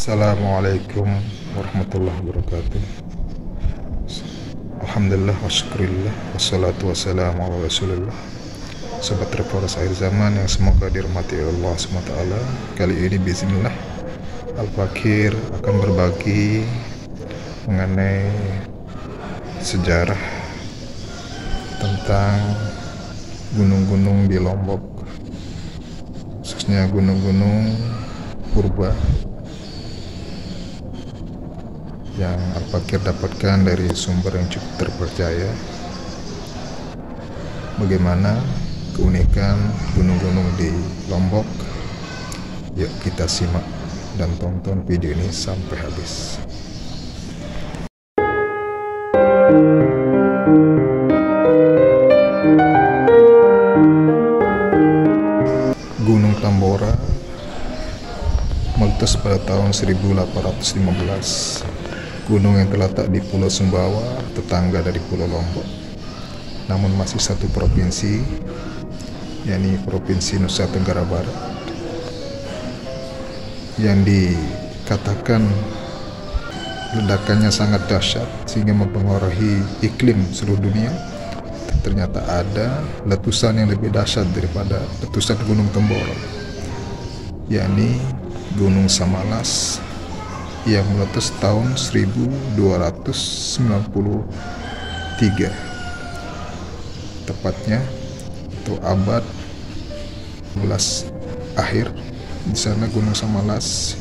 Assalamualaikum warahmatullahi wabarakatuh. Alhamdulillah wa syukurillah wassalatu wassalamu ala rasulillah. Sobat Reporters Akhir Zaman yang semoga dirahmati Allah SWT. Kali ini bismillah Al-Fakir akan berbagi mengenai sejarah tentang gunung-gunung di Lombok, khususnya gunung-gunung purba yang Al-Fakir dapatkan dari sumber yang cukup terpercaya. Bagaimana keunikan gunung-gunung di Lombok? Yuk kita simak dan tonton video ini sampai habis. Gunung Tambora meletus pada tahun 1815. Gunung yang terletak di Pulau Sumbawa, tetangga dari Pulau Lombok, namun masih satu provinsi, yakni Provinsi Nusa Tenggara Barat, yang dikatakan ledakannya sangat dahsyat sehingga mempengaruhi iklim seluruh dunia. Ternyata ada letusan yang lebih dahsyat daripada letusan Gunung Tambora, yakni Gunung Samalas yang meletus tahun 1293, tepatnya atau abad 11 akhir. Di sana Gunung Samalas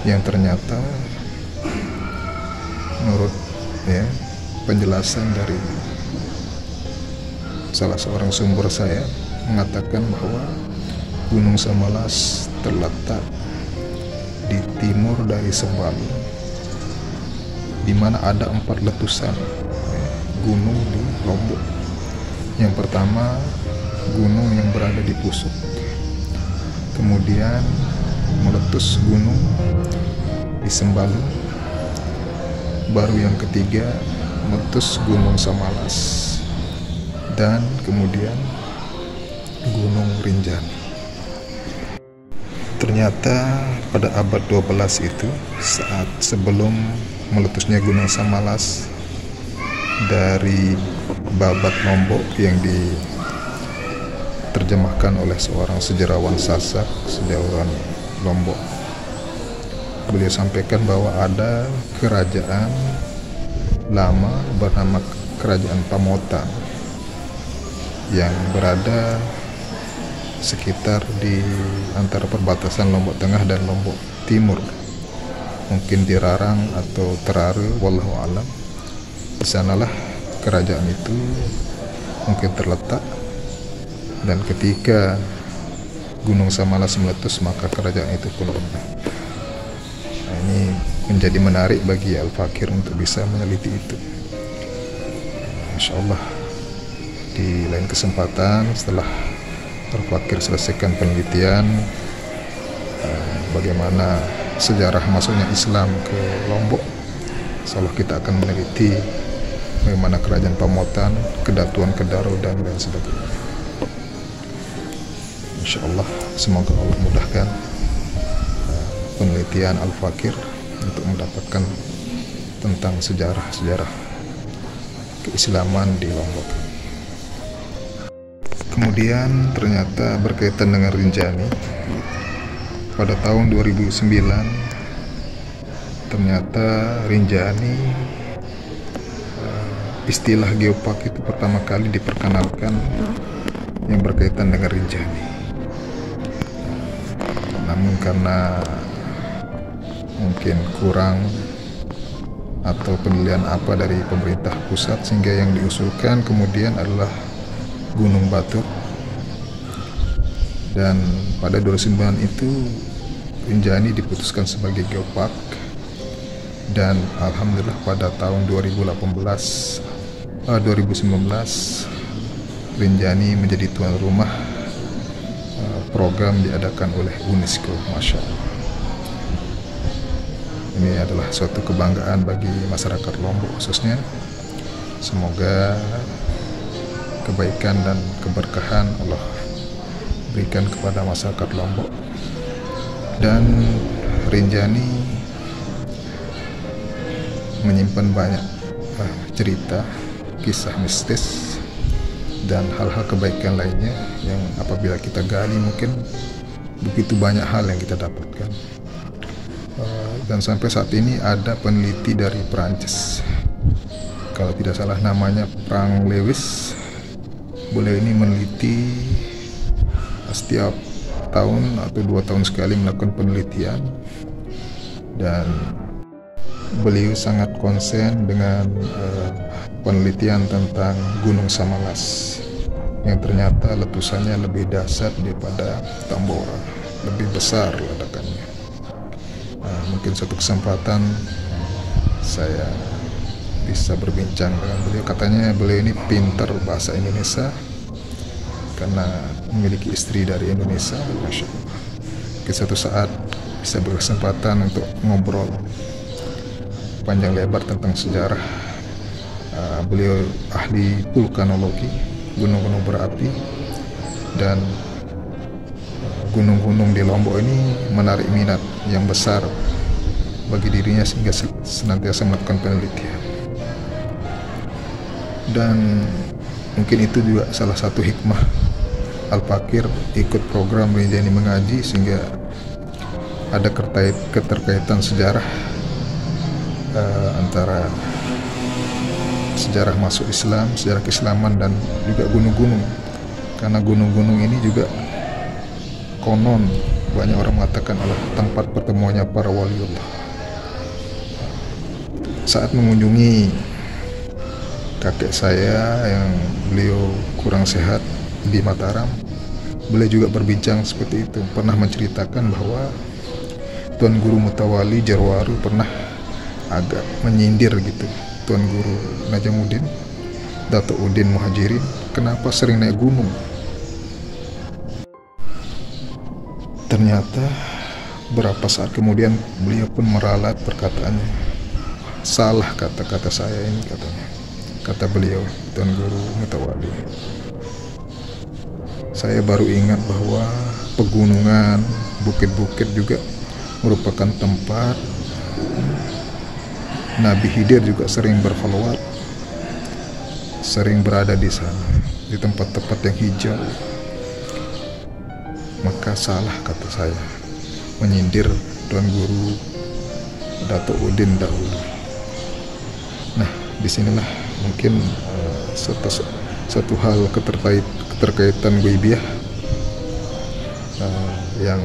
yang ternyata menurut penjelasan dari salah seorang sumber saya mengatakan bahwa Gunung Samalas terletak di timur dari Sembalu, di mana ada 4 letusan gunung di Lombok. Yang pertama, gunung yang berada di Pusuk, kemudian meletus gunung di Sembalu, baru yang ketiga meletus Gunung Samalas, dan kemudian Gunung Rinjani. Ternyata pada abad 12 itu, saat sebelum meletusnya Gunung Samalas dari Babat Lombok yang diterjemahkan oleh seorang sejarawan Sasak, sejarawan Lombok, beliau sampaikan bahwa ada kerajaan lama bernama Kerajaan Pamotan yang berada sekitar di antara perbatasan Lombok Tengah dan Lombok Timur, mungkin di Rarang atau Teraru, wallahu alam. Di sanalah kerajaan itu mungkin terletak, dan ketika Gunung Samalas meletus maka kerajaan itu pun runtuh. Nah, ini menjadi menarik bagi Al-Fakir untuk bisa meneliti itu. Insya Allah di lain kesempatan setelah Al-Fakir selesaikan penelitian bagaimana sejarah masuknya Islam ke Lombok, insyaallah kita akan meneliti bagaimana kerajaan Pamotan, Kedatuan Kedaro, dan lain sebagainya. Insyaallah semoga Allah mudahkan penelitian Al-Fakir untuk mendapatkan tentang sejarah-sejarah keislaman di Lombok. Kemudian ternyata berkaitan dengan Rinjani. Pada tahun 2009 ternyata Rinjani, istilah geopark itu pertama kali diperkenalkan yang berkaitan dengan Rinjani. Namun karena mungkin kurang atau penilaian apa dari pemerintah pusat, sehingga yang diusulkan kemudian adalah Gunung Batur. Dan pada 2009 itu Rinjani diputuskan sebagai geopark, dan alhamdulillah pada tahun 2019 Rinjani menjadi tuan rumah program diadakan oleh UNESCO. Masya Allah, ini adalah suatu kebanggaan bagi masyarakat Lombok khususnya. Semoga kebaikan dan keberkahan Allah berikan kepada masyarakat Lombok. Dan Rinjani menyimpan banyak cerita, kisah mistis, dan hal-hal kebaikan lainnya yang apabila kita gali mungkin begitu banyak hal yang kita dapatkan. Dan sampai saat ini ada peneliti dari Perancis, kalau tidak salah namanya Frank Lewis. Beliau ini meneliti setiap tahun atau 2 tahun sekali melakukan penelitian, dan beliau sangat konsen dengan penelitian tentang Gunung Samalas yang ternyata letusannya lebih dahsyat daripada Tambora, lebih besar ledakannya. Mungkin suatu kesempatan saya bisa berbincang dengan beliau. Katanya beliau ini pintar bahasa Indonesia karena memiliki istri dari Indonesia, Masya Allah. Mungkin suatu saat bisa berkesempatan untuk ngobrol panjang lebar tentang sejarah. Beliau ahli vulkanologi, gunung-gunung berapi, dan gunung-gunung di Lombok ini menarik minat yang besar bagi dirinya sehingga senantiasa melakukan penelitian. Dan mungkin itu juga salah satu hikmah Al-Fakir ikut program Rinjani Mengaji, sehingga ada keterkaitan sejarah antara sejarah masuk Islam, sejarah keislaman, dan juga gunung-gunung. Karena gunung-gunung ini juga konon banyak orang mengatakan adalah tempat pertemuannya para waliullah. Saat mengunjungi kakek saya yang beliau kurang sehat di Mataram, beliau juga berbincang seperti itu, pernah menceritakan bahwa Tuan Guru Mutawali Jarwaru pernah agak menyindir gitu Tuan Guru Najamuddin, Dato' Udin Muhajirin, kenapa sering naik gunung. Ternyata berapa saat kemudian beliau pun meralat perkataannya. Salah kata-kata saya ini, katanya, kata beliau, Tuan Guru Mutawali. Saya baru ingat bahwa pegunungan, bukit-bukit juga merupakan tempat Nabi Khidir juga sering berkhalwat, sering berada di sana, di tempat-tempat yang hijau. Maka salah kata saya menyindir Tuan Guru Dato' Udin dahulu. Nah, disinilah mungkin satu hal keterkaitan Ghaibiyah yang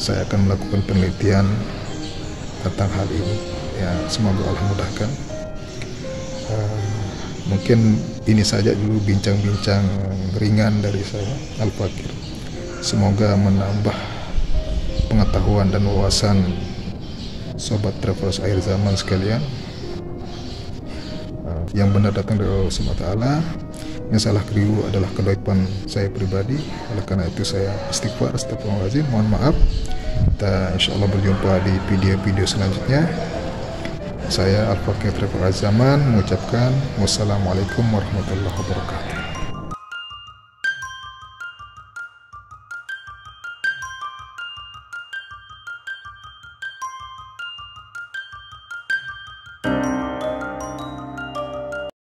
saya akan melakukan penelitian tentang hal ini. Ya, semoga Allah mudahkan. Mungkin ini saja dulu bincang-bincang ringan dari saya, Al-Fakir. Semoga menambah pengetahuan dan wawasan sobat travelers akhir zaman sekalian. Yang benar datang dari Allah SWT, yang salah keliru adalah kedaipan saya pribadi. Oleh karena itu saya istighfar, astagfirullahaladzim, mohon maaf. Kita insya Allah berjumpa di video-video selanjutnya. Saya Al-Fakir Travel Zaman mengucapkan wassalamualaikum warahmatullahi wabarakatuh.